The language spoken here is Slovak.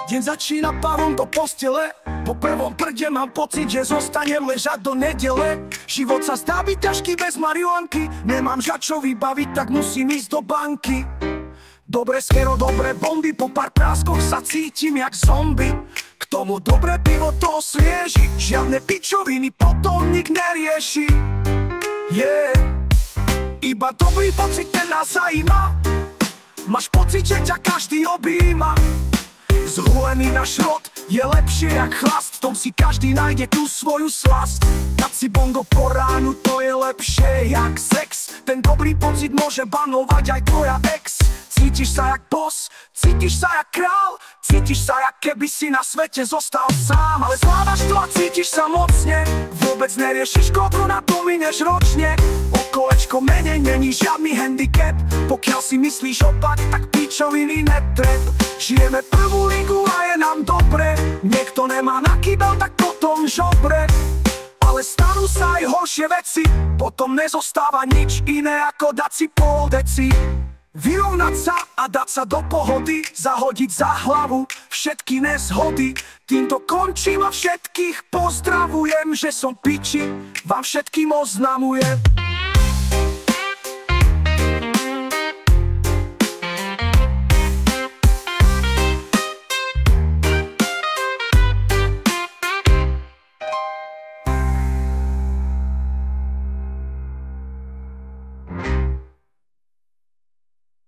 Deň začína pavom do postele. Po prvom prde mám pocit, že zostanem ležať do nedele. Život sa zdá byť ťažký bez marihuanky. Nemám čo vybaviť, tak musím ísť do banky. Dobre skero, dobre bomby, po pár práskoch sa cítim jak zombie. K tomu dobré pivo to osvieži, žiadne pičoviny potom nik nerieši. Iba dobrý pocit, ten nás zajíma. Máš pocit, že ťa každý objíma. Zhulený na šrot je lepšie jak chlast. V tom si každý nájde tú svoju slast. Dať si bongo po ránu, to je lepšie jak sex. Ten dobrý pocit môže banovať aj tvoja ex. Cítiš sa jak boss, cítiš sa jak král. Cítiš sa jak keby si na svete zostal sám. Ale zvládaš to a cítiš sa mocne. Vôbec neriešiš, koľko na to mineš ročne. O kolečko menej není žiadny handicap. Pokiaľ si myslíš opak, tak pičoviny netreb. Žijeme prvú ligu a je nám dobre. Niekto nemá na kýbel, tak potom žobre. Ale stanú sa aj horšie veci. Potom nezostáva nič iné ako dať si pol deci. Vyrovnať sa a dať sa do pohody. Zahodiť za hlavu všetky nezhody. Týmto končím a všetkých pozdravujem. Že som piči, vám všetkým oznamujem.